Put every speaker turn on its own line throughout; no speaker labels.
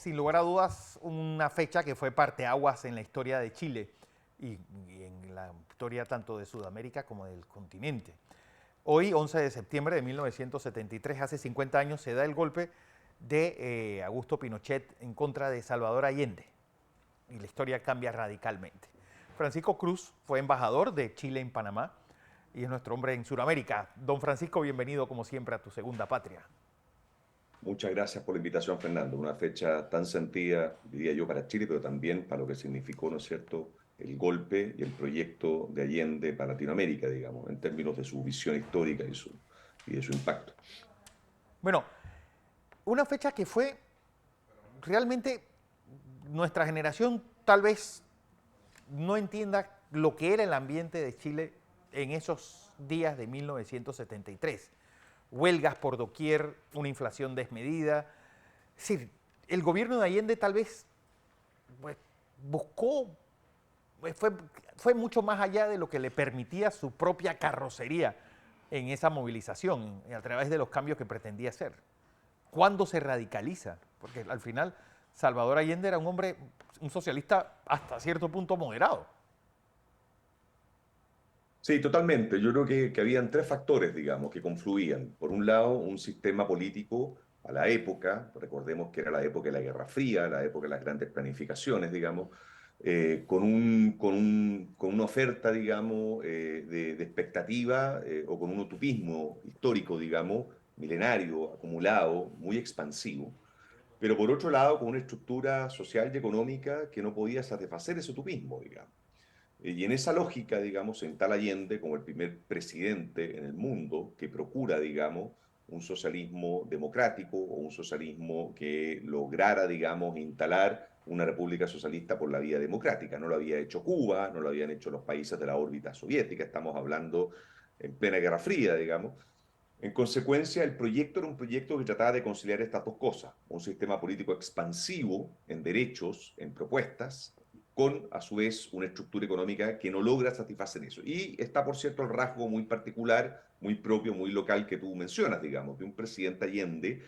sin lugar a dudas, una fecha que fue parteaguas en la historia de Chile y en la historia tanto de Sudamérica como del continente. Hoy, 11 de septiembre de 1973, hace 50 años, se da el golpe de Augusto Pinochet en contra de Salvador Allende y la historia cambia radicalmente. Francisco Cruz fue embajador de Chile en Panamá y es nuestro hombre en Sudamérica. Don Francisco, bienvenido como siempre a tu segunda patria.
Muchas gracias por la invitación, Fernando. Una fecha tan sentida, diría yo, para Chile, pero también para lo que significó, ¿no es cierto?, el golpe y el proyecto de Allende para Latinoamérica, digamos, en términos de su visión histórica y de su impacto.
Bueno, una fecha que fue realmente nuestra generación tal vez no entienda lo que era el ambiente de Chile en esos días de 1973. Huelgas por doquier, una inflación desmedida. Es decir, el gobierno de Allende tal vez pues, buscó, fue, fue mucho más allá de lo que le permitía su propia carrocería en esa movilización, a través de los cambios que pretendía hacer. ¿Cuándo se radicaliza? Porque al final Salvador Allende era un hombre, un socialista hasta cierto punto moderado.
Sí, totalmente. Yo creo que habían tres factores, digamos, que confluían. Por un lado, un sistema político a la época, recordemos que era la época de la Guerra Fría, la época de las grandes planificaciones, digamos, con una oferta, digamos, de expectativa o con un utopismo histórico, digamos, milenario, acumulado, muy expansivo. Pero por otro lado, con una estructura social y económica que no podía satisfacer ese utopismo, digamos. Y en esa lógica, digamos, se instala Allende como el primer presidente en el mundo que procura, digamos, un socialismo democrático o un socialismo que lograra, digamos, instalar una república socialista por la vía democrática. No lo había hecho Cuba, no lo habían hecho los países de la órbita soviética, estamos hablando en plena Guerra Fría, digamos. En consecuencia, el proyecto era un proyecto que trataba de conciliar estas dos cosas, un sistema político expansivo en derechos, en propuestas, con a su vez una estructura económica que no logra satisfacer eso. Y está, por cierto, el rasgo muy particular, muy propio, muy local que tú mencionas, digamos, de un presidente Allende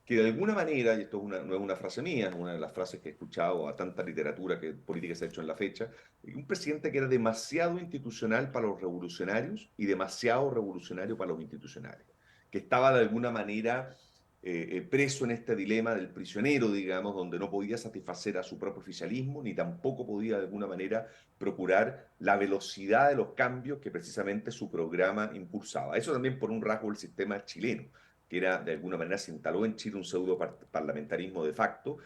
que de alguna manera, y esto no es una frase mía, es una de las frases que he escuchado a tanta literatura que, política se ha hecho en la fecha, un presidente que era demasiado institucional para los revolucionarios y demasiado revolucionario para los institucionales, que estaba de alguna manera preso en este dilema del prisionero, digamos, donde no podía satisfacer a su propio oficialismo, ni tampoco podía de alguna manera procurar la velocidad de los cambios que precisamente su programa impulsaba. Eso también por un rasgo del sistema chileno que era de alguna manera se instaló en Chile un pseudo parlamentarismo de facto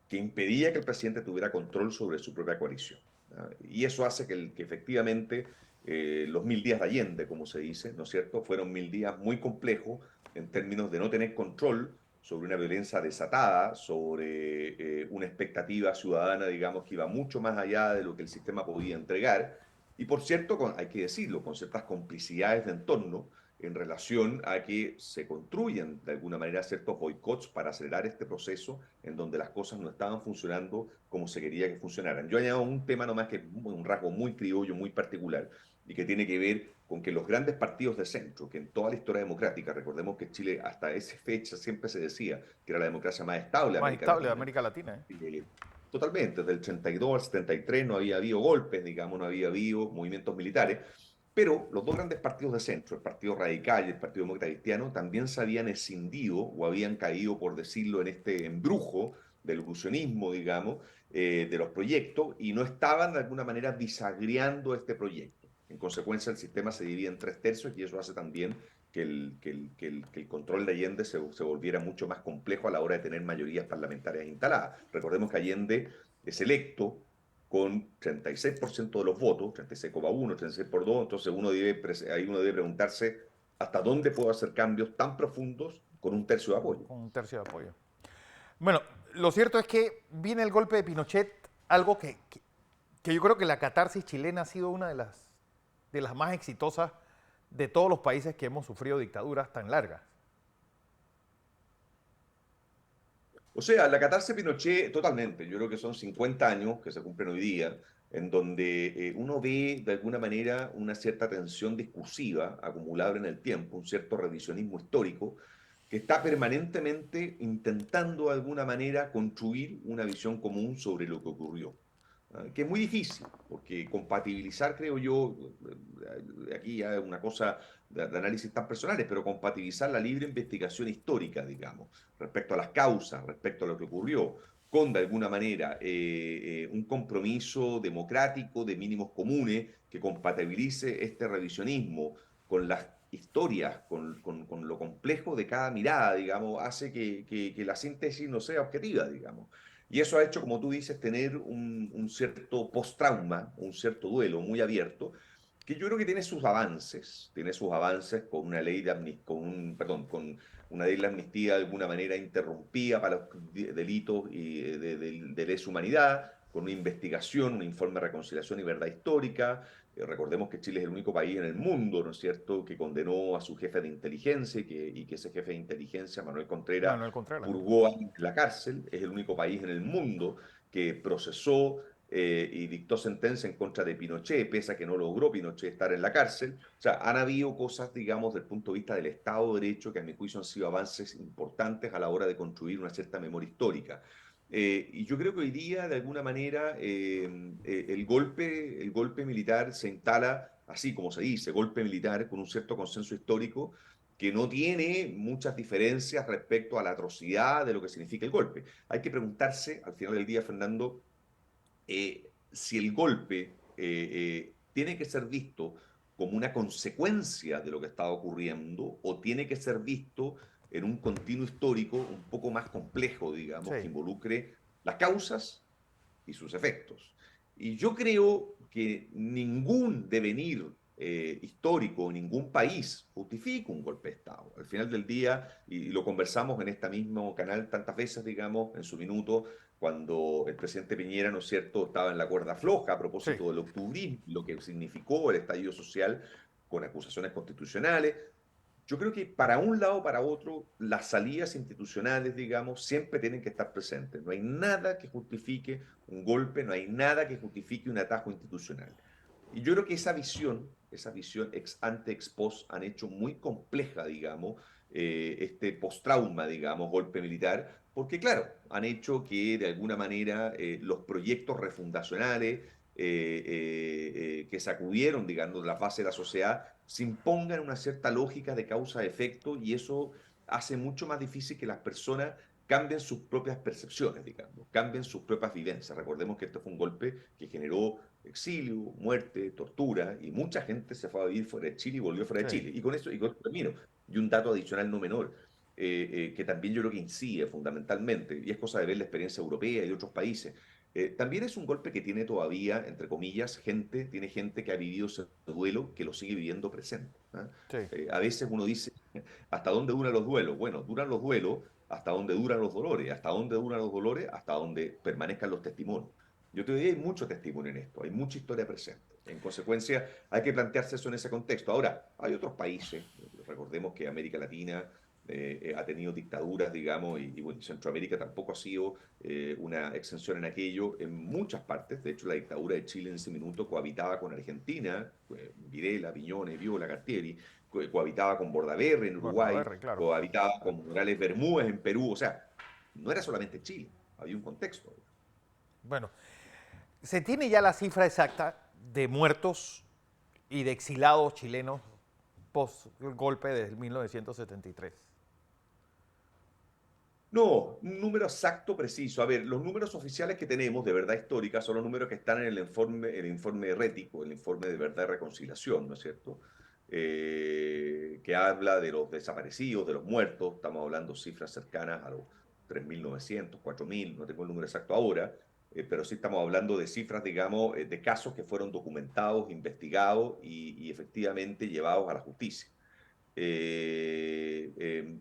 que impedía que el presidente tuviera control sobre su propia coalición. ¿No? Y eso hace que efectivamente los 1000 días de Allende, como se dice, ¿no es cierto?, fueron 1000 días muy complejos en términos de no tener control sobre una violencia desatada, sobre una expectativa ciudadana, digamos, que iba mucho más allá de lo que el sistema podía entregar. Y por cierto, hay que decirlo, con ciertas complicidades de entorno, en relación a que se construyen de alguna manera ciertos boicots para acelerar este proceso en donde las cosas no estaban funcionando como se quería que funcionaran. Yo añado un tema nomás que es un rasgo muy criollo, muy particular, y que tiene que ver con que los grandes partidos de centro, que en toda la historia democrática, recordemos que Chile hasta esa fecha siempre se decía que era la democracia más estable de
Más
América
estable de
Latina,
América Latina.
totalmente, desde el 32 al 73 no había habido golpes, digamos, no había habido movimientos militares, pero los dos grandes partidos de centro, el Partido Radical y el Partido Demócrata Cristiano, también se habían escindido o habían caído, por decirlo, en este embrujo del ilusionismo, digamos, de los proyectos y no estaban de alguna manera bisagreando este proyecto. En consecuencia, el sistema se divide en tres tercios y eso hace también que el control de Allende se volviera mucho más complejo a la hora de tener mayorías parlamentarias instaladas. Recordemos que Allende es electo con 36% de los votos, 36,1, 36 por 2, entonces ahí uno debe preguntarse hasta dónde puedo hacer cambios tan profundos con un tercio de apoyo.
Con un tercio de apoyo. Bueno, lo cierto es que viene el golpe de Pinochet, algo que yo creo que la catarsis chilena ha sido una de las más exitosas de todos los países que hemos sufrido dictaduras tan largas.
O sea, la catarse Pinochet, totalmente. Yo creo que son 50 años que se cumplen hoy día, en donde uno ve de alguna manera una cierta tensión discursiva acumulada en el tiempo, un cierto revisionismo histórico, que está permanentemente intentando de alguna manera construir una visión común sobre lo que ocurrió. Que es muy difícil, porque compatibilizar, creo yo, aquí ya es una cosa de análisis tan personales, pero compatibilizar la libre investigación histórica, digamos, respecto a las causas, respecto a lo que ocurrió, con de alguna manera un compromiso democrático de mínimos comunes que compatibilice este revisionismo con las historias, con lo complejo de cada mirada, digamos, hace que la síntesis no sea objetiva, digamos. Y eso ha hecho, como tú dices, tener un cierto post-trauma, un cierto duelo muy abierto, que yo creo que tiene sus avances con una ley de amnistía, perdón, con una ley de amnistía de alguna manera interrumpida para los delitos de lesa humanidad, con una investigación, un informe de reconciliación y verdad histórica. Recordemos que Chile es el único país en el mundo, ¿no es cierto?, que condenó a su jefe de inteligencia y que ese jefe de inteligencia, Manuel Contreras,
Manuel Contreras.
purgó en la cárcel. Es el único país en el mundo que procesó y dictó sentencia en contra de Pinochet, pese a que no logró Pinochet estar en la cárcel. O sea, han habido cosas, digamos, desde el punto de vista del Estado de Derecho, que a mi juicio han sido avances importantes a la hora de construir una cierta memoria histórica. Y yo creo que hoy día, de alguna manera, el golpe militar se instala, así como se dice, golpe militar, con un cierto consenso histórico que no tiene muchas diferencias respecto a la atrocidad de lo que significa el golpe. Hay que preguntarse, al final del día, Fernando, si el golpe tiene que ser visto como una consecuencia de lo que está ocurriendo o tiene que ser visto en un continuo histórico un poco más complejo, digamos, que
Sí.
involucre las causas y sus efectos. Y yo creo que ningún devenir histórico, ningún país justifica un golpe de Estado. Al final del día, y lo conversamos en este mismo canal tantas veces, digamos, en su minuto, cuando el presidente Piñera, ¿no es cierto?, estaba en la cuerda floja a
Sí.
propósito del octubrismo, lo que significó el estallido social con acusaciones constitucionales. Yo creo que para un lado o para otro, las salidas institucionales, digamos, siempre tienen que estar presentes. No hay nada que justifique un golpe, no hay nada que justifique un atajo institucional. Y yo creo que esa visión ex ante, ex post, han hecho muy compleja, digamos, este post-trauma, digamos, golpe militar, porque claro, han hecho que de alguna manera los proyectos refundacionales que sacudieron, digamos, la base de la sociedad, se impongan una cierta lógica de causa-efecto y eso hace mucho más difícil que las personas cambien sus propias percepciones, digamos, cambien sus propias vivencias. Recordemos que esto fue un golpe que generó exilio, muerte, tortura, y mucha gente se fue a vivir fuera de Chile y volvió fuera de
Sí.
Chile. Y con esto termino. Y un dato adicional no menor, que también yo creo que incide fundamentalmente, y es cosa de ver la experiencia europea y de otros países. También es un golpe que tiene todavía, entre comillas, tiene gente que ha vivido ese duelo, que lo sigue viviendo presente. ¿Ah?
Sí.
A veces uno dice, ¿hasta dónde duran los duelos? Bueno, duran los duelos hasta dónde duran los dolores, hasta dónde duran los dolores, hasta dónde permanezcan los testimonios. Yo te diría, hay mucho testimonio en esto, hay mucha historia presente. En consecuencia, hay que plantearse eso en ese contexto. Ahora, hay otros países, recordemos que América Latina ha tenido dictaduras, digamos, y bueno, Centroamérica tampoco ha sido una exención en aquello, en muchas partes. De hecho, la dictadura de Chile en ese minuto cohabitaba con Argentina, Videla, Piñones, Viola, Cartieri, cohabitaba con Bordaberry en Uruguay,
Bordaberry, claro.
cohabitaba con Morales Bermúdez en Perú. O sea, no era solamente Chile, había un contexto.
Bueno, se tiene ya la cifra exacta de muertos y de exilados chilenos post golpe del 1973.
No, un número exacto, preciso. A ver, los números oficiales que tenemos de verdad histórica son los números que están en el informe rético, el informe de verdad y reconciliación, ¿no es cierto? Que habla de los desaparecidos, de los muertos. Estamos hablando cifras cercanas a los 3.900, 4.000, no tengo el número exacto ahora, pero sí estamos hablando de cifras, digamos, de casos que fueron documentados, investigados y efectivamente llevados a la justicia.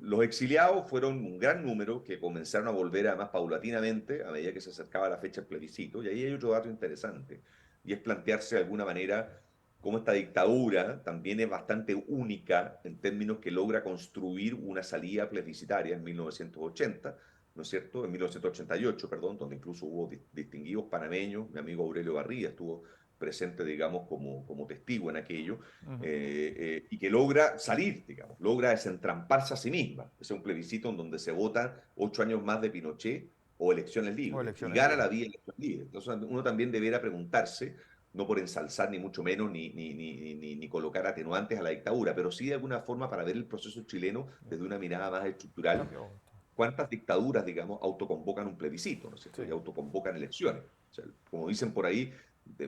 Los exiliados fueron un gran número que comenzaron a volver además paulatinamente a medida que se acercaba la fecha del plebiscito. Y ahí hay otro dato interesante, y es plantearse de alguna manera cómo esta dictadura también es bastante única en términos que logra construir una salida plebiscitaria en 1980, ¿no es cierto? En 1988, perdón, donde incluso hubo distinguidos panameños, mi amigo Aurelio Barría estuvo presente, digamos, como testigo en aquello,
Ujú.
y que logra salir, digamos, logra desentramparse a sí misma. Ese es un plebiscito en donde se votan 8 años más de Pinochet o elecciones
O
libres, y
elecciones
gana la
libres.
vía elecciones libres. Entonces uno también debería preguntarse, no por ensalzar ni mucho menos, ni colocar atenuantes a la dictadura, pero sí de alguna forma para ver el proceso chileno desde una mirada más estructural.
Cambió.
¿Cuántas dictaduras, digamos, autoconvocan un plebiscito, ¿no es cierto?
Sí.
Y autoconvocan elecciones. O sea, como dicen por ahí,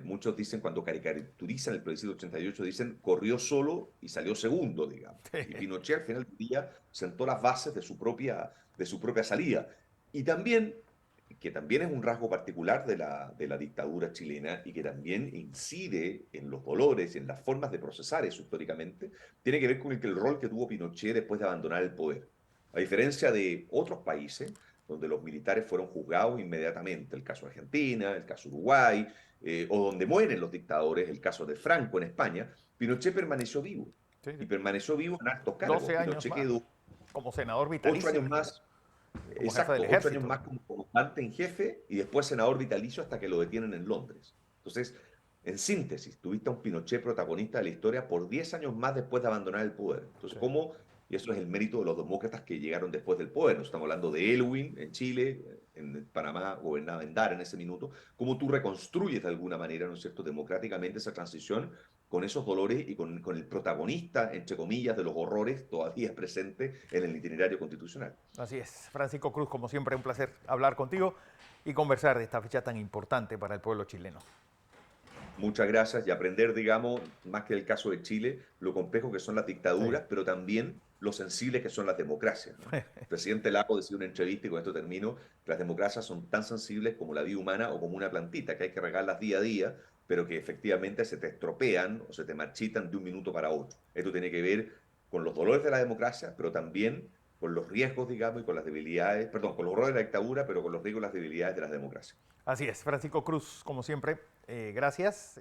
muchos dicen cuando caricaturizan el plebiscito 88, dicen corrió solo y salió segundo, digamos. Y Pinochet al final del día sentó las bases de su propia salida. Y también, que también es un rasgo particular de la dictadura chilena y que también incide en los dolores y en las formas de procesar eso históricamente, tiene que ver con el rol que tuvo Pinochet después de abandonar el poder. A diferencia de otros países donde los militares fueron juzgados inmediatamente, el caso de Argentina, el caso de Uruguay, o donde mueren los dictadores, el caso de Franco en España, Pinochet permaneció vivo.
Sí,
Y permaneció vivo en altos cargos.
12 años
Pinochet
más
quedó
como senador
8 años
vitalicio,
más,
como jefe del
exacto, 8 años
ejército.
más como comandante en jefe y después senador vitalicio hasta que lo detienen en Londres. Entonces, en síntesis, tuviste a un Pinochet protagonista de la historia por 10 años más después de abandonar el poder. Entonces,
Sí.
¿cómo? Y eso es el mérito de los demócratas que llegaron después del poder. Nos estamos hablando de Elwin en Chile, en Panamá gobernaba Endara en ese minuto. ¿Cómo tú reconstruyes de alguna manera, ¿no es cierto?, democráticamente esa transición con esos dolores y con el protagonista, entre comillas, de los horrores todavía presente en el itinerario constitucional.
Así es. Francisco Cruz, como siempre, un placer hablar contigo y conversar de esta fecha tan importante para el pueblo chileno.
Muchas gracias y aprender, digamos, más que el caso de Chile, lo complejo que son las
Sí.
dictaduras, pero también lo sensibles que son las democracias, ¿no? El presidente Lago decía en una entrevista, y con esto termino, que las democracias son tan sensibles como la vida humana o como una plantita, que hay que regarlas día a día, pero que efectivamente se te estropean o se te marchitan de un minuto para otro. Esto tiene que ver con los dolores de la democracia, pero también con los riesgos, digamos, y con las debilidades, perdón, con los horrores de la dictadura, pero con los riesgos y las debilidades de las democracias.
Así es. Francisco Cruz, como siempre, gracias.